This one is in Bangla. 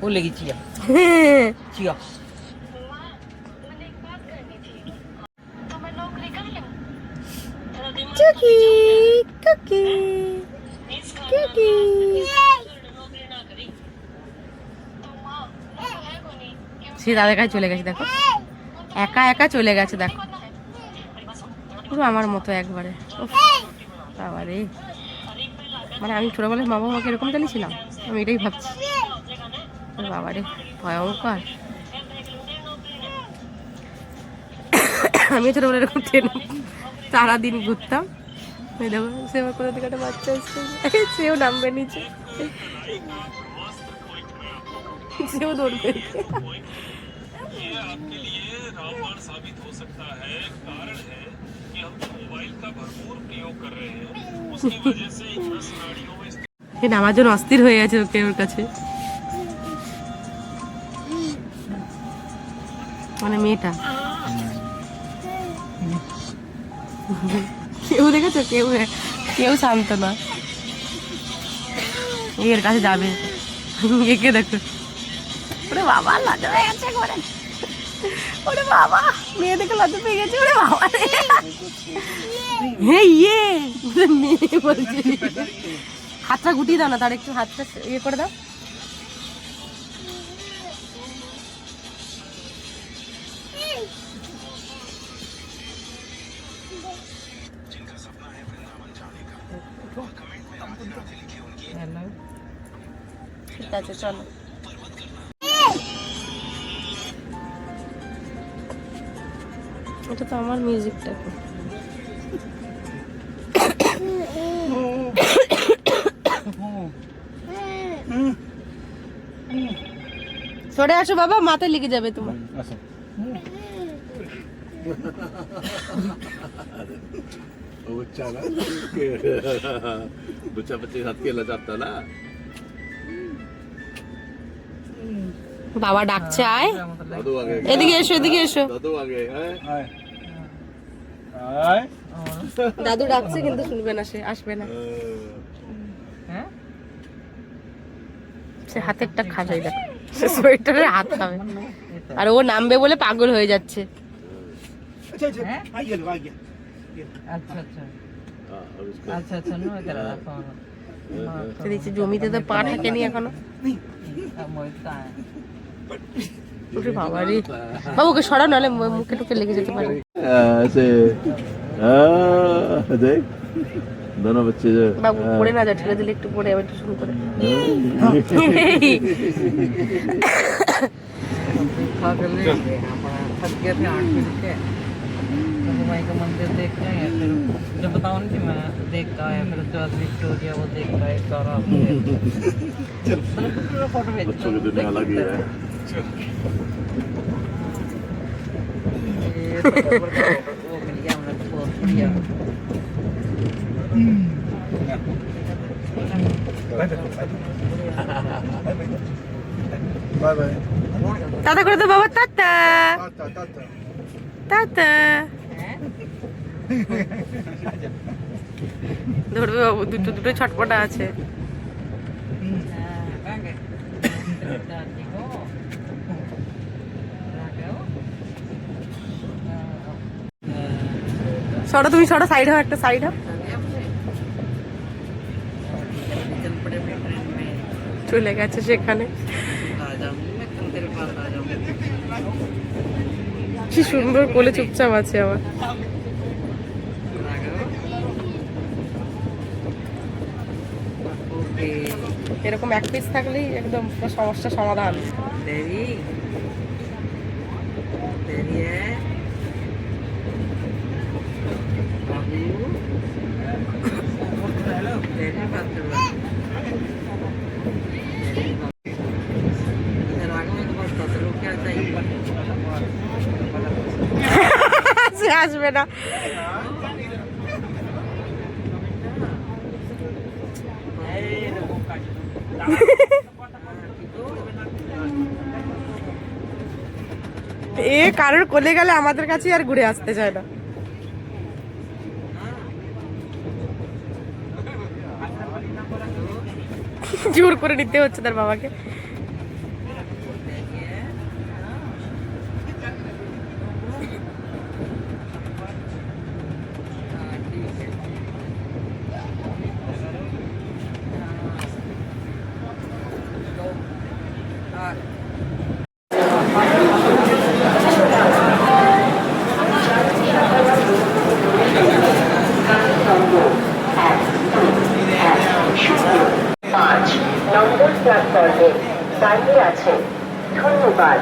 वो लेगी chia chia Cookie, cookie, cookie. সে দাদার কাছে চলে গেছে, দেখো একা একা চলে গেছে, দেখো পুরো আমার মতো একবারে। বাবারে, মানে আমি ছোটবেলায় মা বাবাকে এরকম চালিয়েছিলাম, আমি এটাই ভাবছি। বাবারে ভয়ঙ্কর। আমি ছোটবেলায় এরকম সারাদিন ঘুরতাম। দেখো সে আমার কোথা থেকে একটা বাচ্চা এসছে, সেও নামবে নিচে, সেও দৌড়বে। নামার জন্য অস্থির হয়ে গেছে ওকে, ওর কাছে মানে মেয়েটা। কেউ দেখেছো, কেউ কেউ শান্ত না, এর কাছে যাবে। একে দেখো, ওরে বাবা লজ্জা পেয়ে গেছে করে, ওরে বাবা মেয়ে দেখে লজ্জা পেয়ে গেছে, ওরে বাবা হে ইয়ে মেয়ে বলছে। হাতটা গুটিয়ে দাও না, তার একটু হাতটা ইয়ে করে দাও। ঠিক আছে চলো। এটা তো আমার মিউজিকটা। সরে আসো বাবা, মাথায় লেগে যাবে তোমার। बच्चा ना बच्चा बच्चे के साथ खेलना चाहता ना। বাবা ডাকছে, আয় दादू आ गए, এদিকে এসো, এদিকে এসো। दादू आ गए हैं। দাদু ডাকছে কিন্তু শুনবে না, সে আসবে না। সে হাতে একটা খাবে, দেখো সে সোয়েটারে হাত খাবে, আর ও নামবে বলে পাগল হয়ে যাচ্ছে। अच्छा अच्छा आ गया अच्छा अच्छा हाँ, अब इसको अच्छा अच्छा नो इधर रखो সে দেখছি জমিতে তো পা ঠেকেনি এখনো। मोइता है ওরে বাবা রে, বাবু ওকে সরাও, নাহলে মুখে টুকে লেগে যেতে পারে। ऐसे देख दोनों बच्चे जो বাবু পড়ে না যা, ঠেলে দিলে একটু পড়ে যাবে, একটু শুরু করে। खगले हमारा थक गए थे 8 बजे के, तो माई का मंदिर देख रहे हैं। फिर जब बताओ ना कि मैं देखता है, फिर जो विक्टोरिया वो देखता है सारा। चल पूरा फोटो भेज, बच्चों की दुनिया अलग ही है। वो मिल गया हमने, बहुत बढ़िया। बाय बाय টাটা করে তো বাবা, টাটা टाटा टाटा টাটা। ধরবে বাবু, দুটো দুটো ছটপটা আছে। সরো তুমি, সরো, সাইড হও, একটা সাইড হও। চলে গেছে সেখানে। কি সুন্দর কোলে চুপচাপ আছে আমার। এরকম এক পিস থাকলেই একদম সমস্যা সমাধান। देवी देवी है बाबू देवी बात कर रहा इधर आगे में तो बस तो लोग क्या चाहिए সে আসবে না। এ কারোর কোলে গেলে আমাদের কাছে আর ঘুরে আসতে চায় না। জোর করে নিতে হচ্ছে তার বাবাকে। নম্বর প্ল্যাটফর্মে দাঁড়িয়ে আছে। ধন্যবাদ।